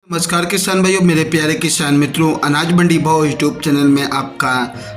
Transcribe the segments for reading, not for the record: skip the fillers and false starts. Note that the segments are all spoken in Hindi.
नमस्कार किसान भाइयों, मेरे प्यारे किसान मित्रों, अनाज मंडी भाव यूट्यूब चैनल में आपका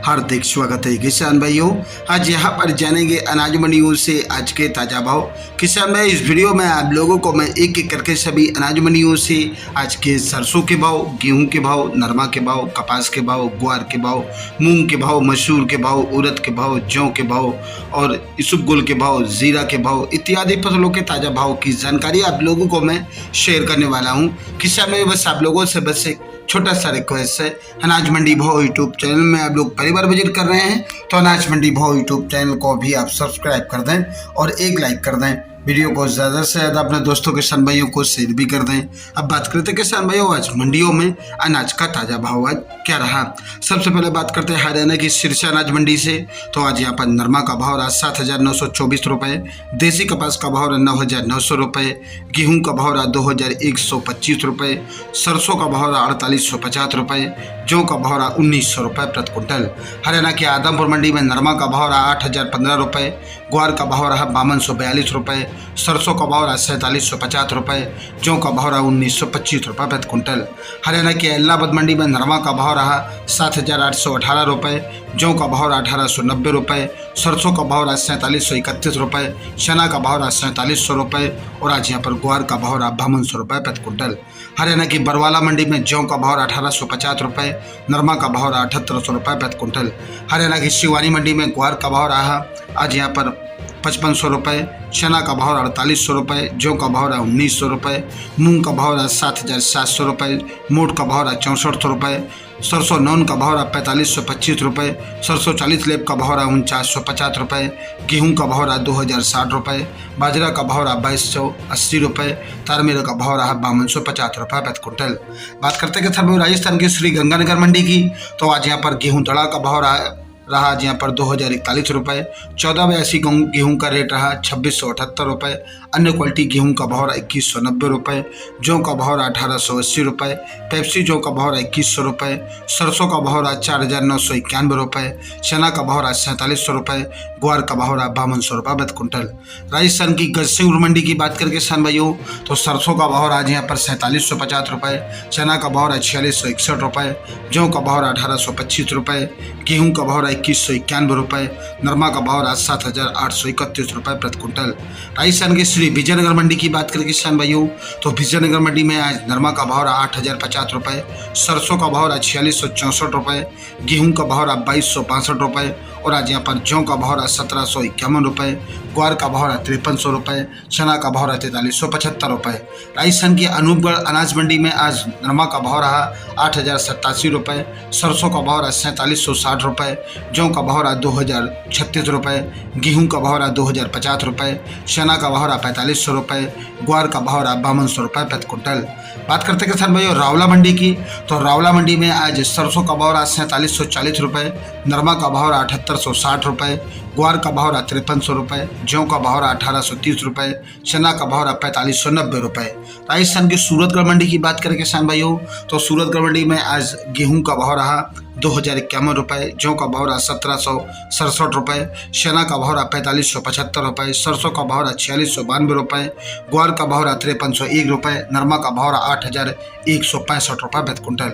हार्दिक स्वागत है। किसान भाइयों, आज यहाँ पर जानेंगे अनाज मंडियों से आज के ताज़ा भाव। किसान भाई, इस वीडियो में आप लोगों को मैं एक एक करके सभी अनाज मंडियों से आज के सरसों के भाव, गेहूं के भाव, नरमा के भाव, कपास के भाव, ग्वार के भाव, मूंग के भाव, मसूर के भाव, उड़द के भाव, जौ के भाव और इसबगोल के भाव, जीरा के भाव इत्यादि फसलों के ताज़ा भाव की जानकारी आप लोगों को मैं शेयर करने वाला हूँ। किसान भाई, बस आप लोगों से बस एक छोटा सा रिक्वेस्ट है, अनाज मंडी भाव यूट्यूब चैनल में आप लोग पहली बार विजिट कर रहे हैं तो अनाज मंडी भाव यूट्यूब चैनल को भी आप सब्सक्राइब कर दें और एक लाइक कर दें। वीडियो को ज़्यादा से ज़्यादा अपने दोस्तों किसान भाइयों को शेयर भी कर दें। अब बात करते हैं किसान भाइयों, आज मंडियों में अनाज का ताज़ा भाव आज क्या रहा। सबसे पहले बात करते हैं हरियाणा की सिरसा अनाज मंडी से। तो आज यहाँ पर नरमा का भाव रहा 7,924 रुपये, देसी कपास का भाव रहा 9,900 रुपये, गेहूँ का भाव रहा 2,125 रुपये, सरसों का भाव रहा 4,850 रुपये, जौ का भाव रहा 1,900 रुपये प्रति क्विंटल। हरियाणा के आदमपुर मंडी में नरमा का भाव रहा 8,015 रुपये, ग्वार का भाव रहा 5,242 रुपये, सरसों का भाव रहा 4,750 रुपये, जौ का भाव रहा 1,925 रुपये प्रति क्विंटल। हरियाणा के इलाहाबाद मंडी में नरमा का भाव रहा 7,818 रुपये, जौ का भाव रहा 1,890 रुपये, सरसों का भाव रहा 4,731 रुपये, चना का भाव रहा 4,400 रुपये और आज यहाँ पर ग्वार का भाव रहा 5,200 रुपये प्रति क्विंटल। हरियाणा की बरवाला मंडी में जौ का भाव रहा 1,850 रुपये, नरमा का भाव रहा 7,800 रुपये प्रति क्विंटल। हरियाणा की शिवानी मंडी में ग्वार का भाव रहा आज यहाँ पर 5,500 रुपये, चना का भाव रहा 4,800 रुपये, जौ का भाव रहा 1,900 रुपये, मूंग का भाव रहा 7,700 रुपये, मोट का भाव रहा 6400 रुपये, सरसों नौन का भाव रहा 4,525 रुपये, सरसों 40 लेब का भाव रहा 4,950 रुपये, गेहूं का भाव रहा 2,060 रुपये, बाजरा का भाव रहा 2,280 रुपये, तारमेरा का भाव रहा 5,250 रुपये प्रति क्विंटल। बात करते हैं कि राजस्थान की श्री गंगानगर मंडी की। तो आज यहाँ पर गेहूँ दड़ा का भाव रहा आज यहाँ पर 2,041 रुपये, 1482 गेहूँ का रेट रहा 2,678 रुपये, अन्य क्वालिटी गेहूं का भाव रहा 2,190 रुपये, जौ का भाव रहा 1,880 रुपये, पेप्सी जौ का भाव रहा 2,100 रुपये, सरसों का भाव रहा 4,991 रुपये, चना का भाव रहा 4,700 रुपये, ग्वार का भाव रहा 5,200 रुपये प्रति क्विंटल। राजस्थान की गजसिंह मंडी की बात करके किसान भाइयों, तो सरसों का भाव आज यहाँ पर 4,750 रुपये, चना का भाव रहा 4,661 रुपये, जौ का भाव रहा 1,825 रुपये, गेहूं का भाव रहा 2,191 रुपये, नरमा का भाव रहा 7,831 रुपये प्रति क्विंटल। राजस्थान के श्री विजयनगर मंडी की बात करें किसान भाइयों, तो विजयनगर मंडी में आज नरमा का भाव रहा 8,050 रुपये, सरसों का भाव रहा 4,664 रुपये, गेहूं का भाव रहा 2,265 रुपये और आज यहाँ पर जौ का भाव रहा 1,751 रुपये, ग्वार का भाव रहा 5,300 रुपये, चना का भाव रहा 4,375 रुपये। राजस्थान की अनूपगढ़ अनाज मंडी में आज नरमा का भाव रहा 8,087 रुपये, सरसों का भाव रहा 4,760 रुपये, जौ का भाव रहा 2,036 रुपये, गेहूं का भाव रहा 2,050 रुपये, चना का भाव रहा 4,500 रुपये, ग्वार का भाव रहा 5,200 रुपये प्रति क्विंटल। बात करते हैं किसान भाइयों रावला मंडी की। तो रावला मंडी में आज सरसों का भाव रहा 4,440 रुपये, नरमा का भाव रहा 7,860 रुपये, ग्वार का भाव रहा 5,300 रुपये, जौ का भाव रहा 1,830 रुपये, चना का भाव रहा 4,590 रुपये। राजस्थान की सूरतगढ़ मंडी की बात करें किसान भाइयों, तो सूरतगढ़ मंडी में आज गेहूं का भाव रहा 2,051 रुपये, जौ का भाव रहा 1,767 रुपये, चना का भाव रहा 4,575 रुपये, सरसों का भाव रहा 4,692 रुपये, ग्वार का भाव रहा 5,301 रुपये, नरमा का भाव रहा 8,165 रुपये प्रति क्विंटल।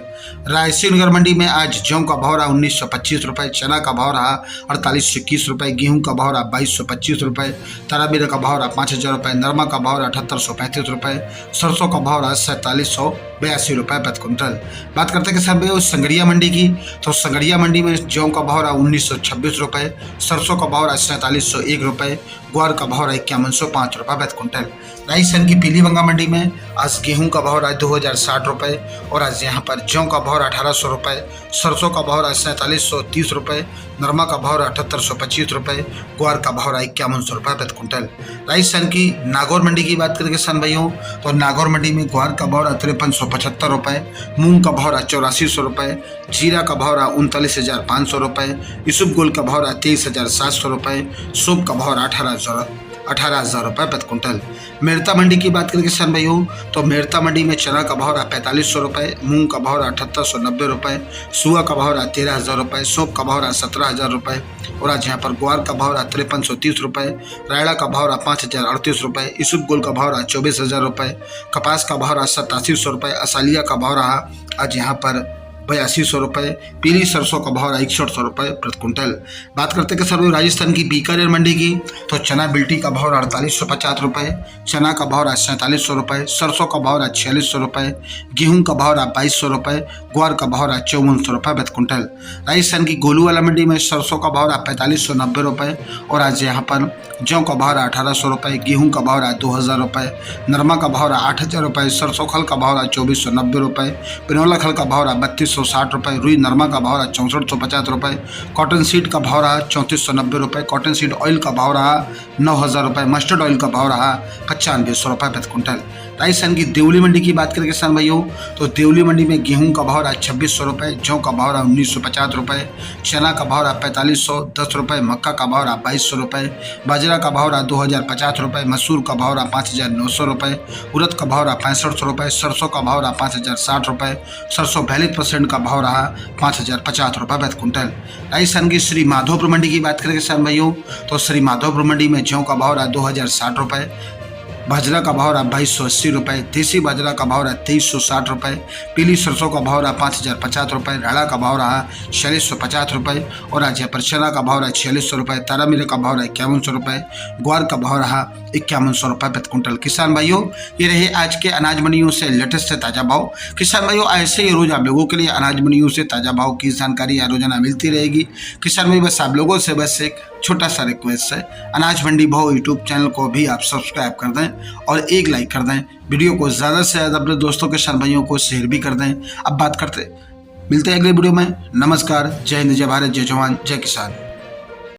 रायसेनगर मंडी में आज जौ का भाव रहा 1,925 रुपये, चना का भाव रहा 4,821 रुपये, गेहूं का भाव रहा 2,225 रुपये, तारामीरा का भाव रहा 5,000 रुपये, नरमा का भाव रहा 7,835 रुपये, सरसों का भाव रहा 4,482 रुपये प्रति क्विंटल। बात करते हैं किसान भाइयों संगरिया मंडी की। तो संगरिया मंडी में जौ का भाव रहा 1,926 रुपये, सरसों का भाव रहा 4,401 रुपये, ग्वार का भाव रहा 5,105 रुपये प्रति क्विंटल। राजस्थान की पीलीभंगा मंडी में आज गेहूं का भाव रहा 2,060 रुपये और आज यहाँ पर जौ का भाव रहा 1,800 रुपये, सरसों का भाव रहा 4,430 रुपये, नरमा का भाव रहा 7,825 रुपये, ग्वार का भाव रहा 5,100 रुपये प्रति क्विंटल। राजस्थान की नागौर मंडी की बात करें किसान भाइयों, तो नागौर मंडी में ग्वार का भाव रहा 5,375 रुपये, मूंग का भाव रहा 8,400 रुपये, जीरा का भाव रहा 39,500 रुपये, इसबगोल का भाव रहा 23,700 रुपये, सूप का भाव रहा 18,000 रुपये प्रति क्विंटल। मेड़ता मंडी की बात करें किसान भाइयों तो मेड़ता मंडी में चना का भाव रहा 4500 रुपये, मूंग का भाव रहा 7890 रुपये, सुआ का भाव रहा 13,000 रुपये, सौंफ का भाव रहा 17,000 रुपये और आज यहाँ पर ग्वार का भाव रहा 5330 रुपये, रायड़ा का भाव रहा 5038 रुपये, इसुबगुल का भाव रहा 24,000 रुपये, कपास का भाव रहा 8700 रुपये, असालिया का भाव रहा आज यहाँ पर 8200 रुपये, पीली सरसों का भाव रहा 6100 रुपये प्रति क्विंटल। बात करते हैं सर राजस्थान की बीकानेर मंडी की तो चना बिल्टी का भाव रहा 4850 रुपये, चना का भाव रहा 4700 रुपये, सरसों का भाव रहा 4600 रुपये, गेहूं का भाव रहा 2200 रुपये, ग्वार का भाव रहा 5400 रुपये प्रति क्विंटल। राजस्थान की गोलूवाला मंडी में सरसों का भाव रहा 4590 रुपये और आज यहाँ पर जौ का भाव रहा 1800 रुपये, गेहूं का भाव रहा 2000 रुपये, नरमा का भाव रहा 8000 रुपये, सरसों खल का भाव रहा 2490 रुपये, पिनौला खल का भाव रहा 3260 रुपये, रुई नरमा का भाव रहा 6450 रुपये, कॉटन सीड का भाव रहा 3490 रुपये, कॉटन सीड ऑयल का भाव रहा 9000 रुपये, मस्टर्ड ऑयल का भाव रहा 9500 रुपये प्रति क्विंटल। राजस्थान की देवली मंडी की बात करें किसान भाइयों तो देवली मंडी में गेहूं का भाव रहा 2600 रुपये, जौ का भाव रहा 1950 रुपये, चना का भाव रहा 4510 रुपये, मक्का का भाव रहा 2200 रुपये, बाजरा का भाव रहा 2050 रुपये, मसूर का भाव रहा 5900 रुपये, उड़द का भाव रहा 6500 रुपये, सरसों का भाव रहा 5060 रुपये, सरसों 42% का भाव रहा 5050 रुपये प्रति क्विंटल। राजस्थान की श्री माधोपुर मंडी की बात करें किसान भाइयों तो श्री माधोपुर मंडी में जौ का भाव रहा 2060 रुपये, बाजरा का भाव रहा 2280 रुपये, देसी बाजरा का भाव रहा 2360 रुपये, पीली सरसों का भाव रहा 5050 रुपये, राड़ा का भाव रहा 4650 रुपये और आज यहाँ पर चना का भाव रहा 4600 रुपये, तारा मीरा का भाव रहा 5100 रुपये, ग्वार का भाव रहा 5100 रुपये प्रति क्विंटल। किसान भाइयों ये रहे आज के अनाज मंडियों से लेटेस्ट ताज़ा भाव। किसान भाइयों ऐसे ही रोज आप लोगों के लिए अनाज मंडियों से ताज़ा भाव की जानकारी रोजाना मिलती रहेगी। किसान भाई बस आप लोगों से बस एक छोटा सा रिक्वेस्ट है, अनाज मंडी भाव यूट्यूब चैनल को भी आप सब्सक्राइब कर दें और एक लाइक कर दें, वीडियो को ज़्यादा से ज़्यादा अपने दोस्तों के किसान भाइयों को शेयर भी कर दें। अब बात करते मिलते हैं अगले वीडियो में। नमस्कार, जय हिंद, जय भारत, जय जवान, जय किसान।